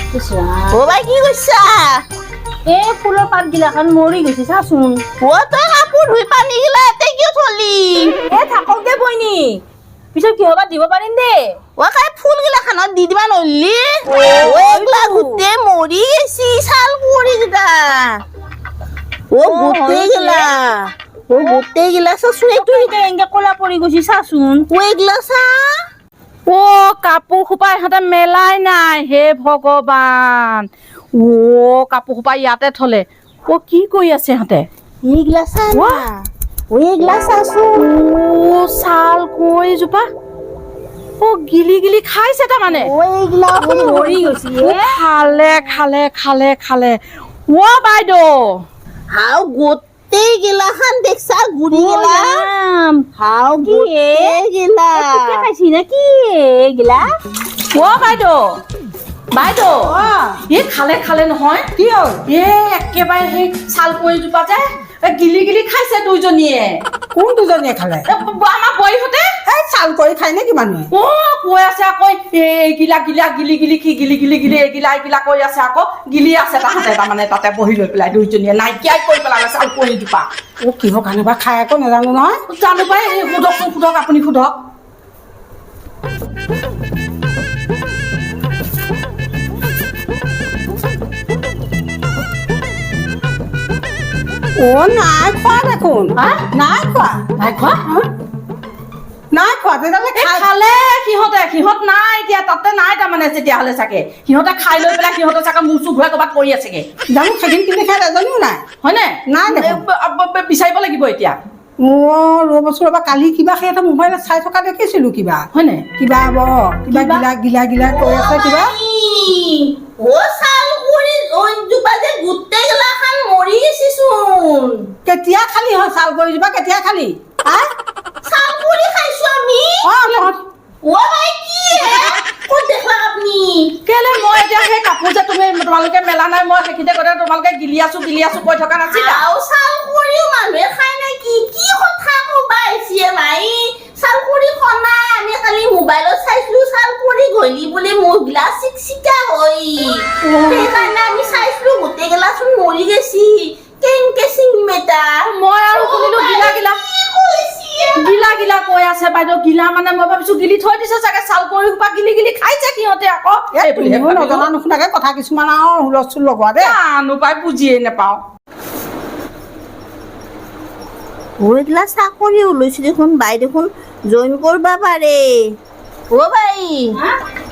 ও ভাই কি কইছা এ ফুলৰ পাত গিলাখান মৰি গৈছে চাচোন ও তই কাপোৰ ধুই পানী গিলা এতে কিয় থলি এ থাকক দে বইনি পিছত কি হবা দিব পাৰিম দে ও কাই ফুল গিলা খানত দি দিবা নলি ও একলা গুতে মৰি গেছি ছাল কুঁৱৰী গিলা ও গুতে গিলা চাচোন এইটো এনেকে কলা পৰি গৈছে চাচোন ও এগলা চা ও কাপোৰ সোপা ইহঁতে মেলাই নাই হে ভগৱান ও কাপোৰ সোপা ইয়াতে থলে ও কি কৰি আছে ইহঁতে এগলা চা না ও এগলা চাচোন ও ছাল কুঁৱৰীজোপা ও গিলি গিলি খাইছে তাৰমানে ও এগলা মৰি গৈছে খালে খালে খালে খালে ও বাইদেউ হাও গুতে গিলা খান দেখছা গুৰি গিলা হাও গুতে গিলা খাইছি নাকি এইগিলা ও বাইদেউ বাইদেউ এই খালে খালে নহয় কি হ'ল এ একেবাৰে সেই ছাল কুঁৱৰীজোপা যে গিলি গিলি খাইছে দুইজনীয়ে কোন দুজনীয়ে খালে আমাৰ বোৱাৰীহঁতে এই চাল কৰি খাই নেকি মানুহে ও কৈ আছে আকৌ এইগিলা গিলা গিলি গিলি কি গিলি গিলি গিলি এইগিলা কৈ আছে আকৌ গিলি আছে তাহাঁতে তাৰমানে তাতে বহি লৈ পেলাই দুইজনীয়ে নাইকিয়াই কৰি পেলালে ছাল কুঁৱৰীজোপা অ কিহৰ কাৰণে বা খাই আকৌ নাজানো নহয় জানো পাই সোধক আপুনি সোধক অ নাই খোৱা দেখোন নাই খোৱা নাই খোৱা নাই খোৱা তেতিয়াহ'লে খালে সিহঁত নাই এতিয়া তাতে নাই তাৰমানে তেতিয়াহ'লে চাগে সিহঁতে খাই লৈ পেলাই সিহঁতে চাগে মূৰ চুৰ ঘূৰাই ক'ৰবাত পৰি আছেগে জানো থাকিম কিন্তু খাই এজনীও নাই হয়নে নাই দেখোন। বিচাৰিব লাগিব এতিয়া মোৰ ৰ'বা কালি কিবা সেই এটা মোবাইলত চাই থকা দেখিছিলো কিবা হয়নে কিবা গিলা কৈ আছে কিবা ও ছাল কুঁৱৰী জোপা যে গুতে গিলা খান মৰি গেছিচোন কেতিয়া খালি হয় চাল কৰিবা কেতিয়া খালি ছাল কুঁৱৰী খাইছো আমি ও ভাই কি ক'ত দেখলা আপনি কেলে মই এতিয়া সেই কাপোৰ যে তোমালোকে মেলা নাই মই সেইখিনিতে কৈ তোমালোকে গিলি আছো কৈ থকা নাছিলা আও ছাল কুঁৱৰীও মানুহে খাই নেকি কি কথা ক'বা আহিছে মাই ছাল কুঁৱৰী খনা আমি কালি মোবাইলত চাইছিলো ছাল কুঁৱৰী গলি বোলে মহিলা চিকচিকা হয় সেইকাৰণে আমি চাইছিলো গোটেই গেলাচোন মৰি গেছি কেনকে চিংমেটা মই আৰু শুনিলো গিলা কৈ আছে বাইদেউ গিলা মানে মই ভাবিছো গিলি থৈ দিছে চাগে ছাল কুঁৱৰী সোপা গিলি গিলি খাইছে সিহঁতে আকৌ নজনা নুশুনাকে কথা কিছুমান আৰু হুলস্থুল লগোৱা দেই জানো পাই বুজিয়ে নাপাওঁ এইগিলা চাকৰি ওলাইছে দেখোন বাই দেখোন জইন কৰবা পাৰে ও বাই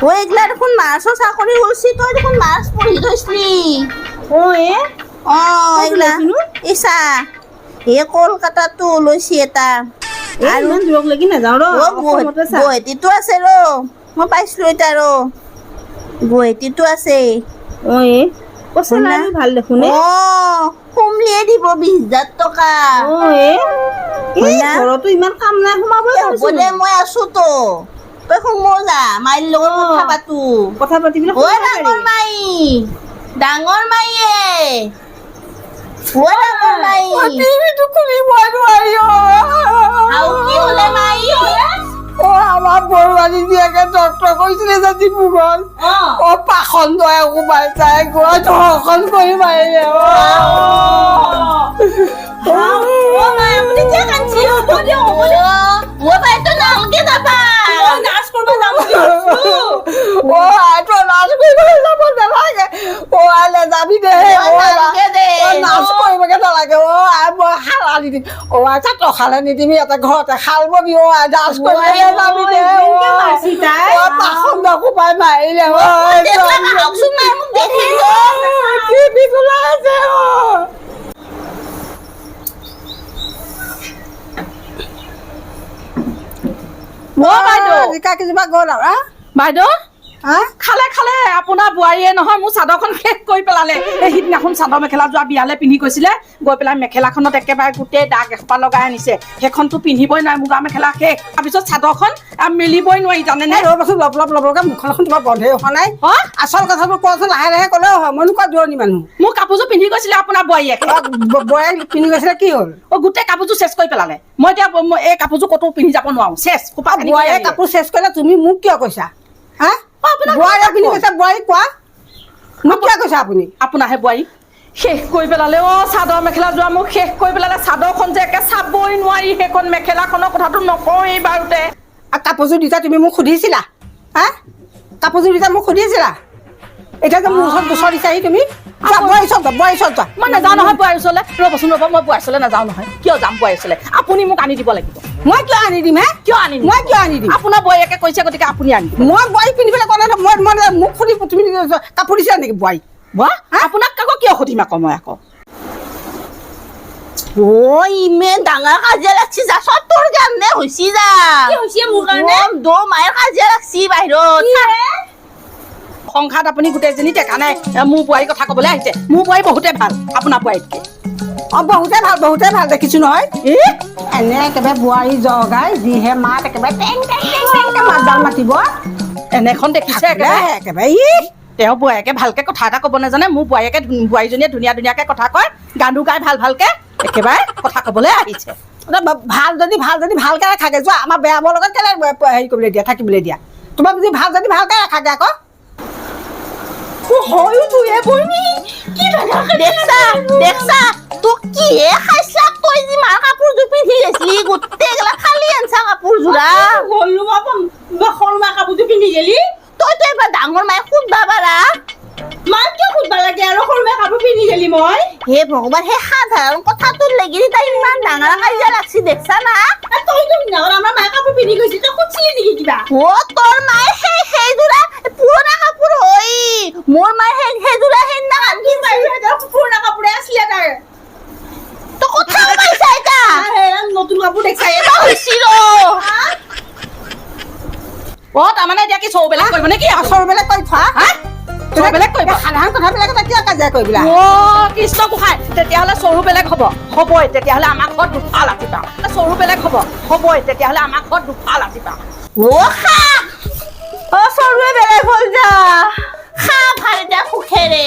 ও এইগিলা দেখোন নাৰ্ছৰ চাকৰি ওলছি তই দেখোন নাৰ্ছ পঢ়ি থৈছিলি এইগিলা ইছা এই কলকাতাতো ওলাইছে এটা আৰু দূৰক লাগি নাযাওঁ গুৱাহাটীতো আছে ৰ মই পাইছিলো এতিয়া ৰ গুৱাহাটীতো আছে ভাল দেখোন সোমলিয়ে দিব 20,000 টকা ঘৰতো ইমান কাম নাই সোমাব হ'ব দে মই আছো তো তই সোমো যা মাইৰ লগত কথা পাতো কথা পাতিবলৈ ডাঙৰ মাইয়ে ডাঙৰ মাই টিভিটো খুলিবই নোৱাৰি আৰু কি হ'লে মাই আমাৰ বৰুৱানী জীয়েকে ডক্তৰ কৈছিলে যে ডিব্ৰুগড় পাখণ্ড সোমাই যায় গৈ ধৰ্ষণ কৰি মাৰিলে যাবি দে নাচ কৰিবগে নালাগে মই শালা নিদিম খালে নিদিবি ইয়াতে ঘৰতে শাল ববি নাচ কৰিবগে যাবি দে পাখণ্ড সোমাই মাৰিলে কেইজোপা গ'ল আৰু বাইদেউ খালে আপোনাৰ বোৱাৰীয়ে নহয় মোৰ চাদৰখন শেষ কৰি পেলালে এই সিদিনাখন চাদৰ মেখেলা যোৱা বিয়ালে পিন্ধি গৈছিলে গৈ পেলাই মেখেলাখনত একেবাৰে গোটেই দাগ এসোপা লগাই আনিছে সেইখনতো পিন্ধিবই নোৱাৰে মুগা মেখেলা শেষ তাৰপিছত চাদৰখন মেলিবই নোৱাৰি জানেনে ৰ'বাচোন লবলকে মুখখন তোমাৰ বন্ধই হোৱা নাই আচল কথাটো কোৱাচোন লাহে লাহে ক'লেও হয় মইনো কোৱা দূৰণি মানুহ মোৰ কাপোৰযোৰ পিন্ধি গৈছিলে আপোনাৰ বোৱাৰীয়ে বোৱাৰীয়ে পিন্ধি গৈছিলে কি হ'ল গোটেই কাপোৰযোৰ চেচ কৰি পেলালে মই এতিয়া এই কাপোৰযোৰ ক'তো পিন্ধি যাব নোৱাৰো চেচ বোৱাৰীয়ে কাপোৰ চেচ কৰিলে তুমি মোক কিয় কৈছা বোৱাৰীয়ে পিন্ধি গৈছা বোৱাৰী কোৱা মোক কিয় কৈছে আপুনি আপোনাৰহে বোৱাৰী শেষ কৰি পেলালে অ চাদৰ মেখেলা যোৱা মোক শেষ কৰি পেলালে চাদৰখন যে একে চাবই নোৱাৰি সেইখন মেখেলাখনৰ কথাটো নকওঁৱেই বাৰুতে আৰু কাপোৰযোৰ দিছা তুমি মোক সুধিছিলা হা কাপোৰযোৰ দিছা মোক সুধিছিলা এতিয়া যে মোৰ ওচৰত গোচৰ দিছাহি তুমি বোৱাৰী ওচৰত যোৱা মই নাযাওঁ নহয় বোৱাৰীৰ ওচৰলৈ ৰ'বচোন ৰ'ব মই বোৱাৰীৰ ওচৰলৈ নাযাওঁ নহয় কিয় যাম বোৱাৰীৰ ওচৰলৈ আপুনি মোক আনি দিব লাগিব মই কিয় আনি দিম হে কিয় আনি মই কিয় আনি দিম আপোনাৰ বোৱাৰীয়েকে কৈছে গতিকে আপুনি আনি দিব মই বোৱাৰী পিন্ধিবলৈ কোৱা নাই মই মোক সুধি তুমি কাপোৰ দিছিলা নেকি বোৱাৰী বোৱা আপোনাক আকৌ কিয় সুধিম আকৌ মই আকৌ ঐ ইমান ডাঙৰ কাজিয়া লাগছি যা চব তোৰ কাৰণে হৈছি যা কি হৈছে মোৰ কাৰণে মায়ে কাজিয়া লাগছি বাহিৰত সংসাৰত আপুনি গোটেইজনী টেকা নাই মোৰ বোৱাৰীৰ কথা ক'বলৈ আহিছে মোৰ বোৱাৰী বহুতে ভাল আপোনাৰ বোৱাৰীতকৈ অ বহুতে ভাল দেখিছো নহয় এনে একেবাৰে বোৱাৰী জগাই যিহে মাত একেবাৰে টেং টেং টেং টেংকে মাতডাল মাতিব এনেখন দেখিছে একেবাৰে তেওঁ বোৱাৰীয়েকে ভালকে কথা এটা ক'ব নাজানে মোৰ বোৱাৰীজনীয়ে ধুনীয়া ধুনীয়াকে কথা কয় গানো গাই ভালকে একেবাৰে কথা ক'বলৈ আহিছে ভাল যদি ভালকে ৰাখাগে যোৱা আমাৰ বেয়া বৰ লগত কেলে হেৰি কৰিবলৈ দিয়া থাকিবলৈ দিয়া তোমাক যদি ভাল যদি ভালকে ৰাখাগে আকৌ হয়ো তুয়ে বইনি কি দেখছা তোক কিহে খাইছা তই যি মাৰ কাপোৰযোৰ পিন্ধি গৈছিলি গোটেইগিলা খালি আনছা কাপোৰযোৰা গ'লো সৰু মা কাপোৰযোৰ পিন্ধি গেলি তইতো এবাৰ ডাঙৰ মায়ে সুধবা পাৰা মাক কিয় সুধবা লাগে আৰু সৰু মা কাপোৰ পিন্ধি গেলি মই হে ভগৱান সেই সাধাৰণ কথাটোৰ লাগি তাই ইমান ডাঙৰ কাজিয়া লাগছি দেখছা না তইতো সিদিনাখন আমাৰ মায়ে কাপোৰ পিন্ধি গৈছিল তই সুধিছিলি নেকি কিবা অ তোৰ মায়ে সেইযোৰা পুৰণা কাপোৰ হয় মোৰ মায়ে সেইযোৰা সেইদিনাখন পুৰণা কাপোৰে আছিলে তাৰ তো কথা পাইছা এটা নতুন কাপোৰ দেখাই হৈছিল অ তাৰমানে এতিয়া কি চৌবেলাক কৰিব নে কি আচৰ বেলেগ কৈ থোৱা চৌবেলাক কৰিব সাধাৰণ কথাবিলাকত কিয় কাজিয়া কৰিবিলা অ কৃষ্ণ গোসাঁই তেতিয়াহ'লে চৰু বেলেগ হ'বই তেতিয়াহ'লে আমাৰ ঘৰত দুফাল আছিবা চৰু বেলেগ হ'বই তেতিয়াহ'লে আমাৰ ঘৰত দুফাল আছিবা অ চৰুৱে বেলেগ হ'ল যা খা ভাল এতিয়া সুখেৰে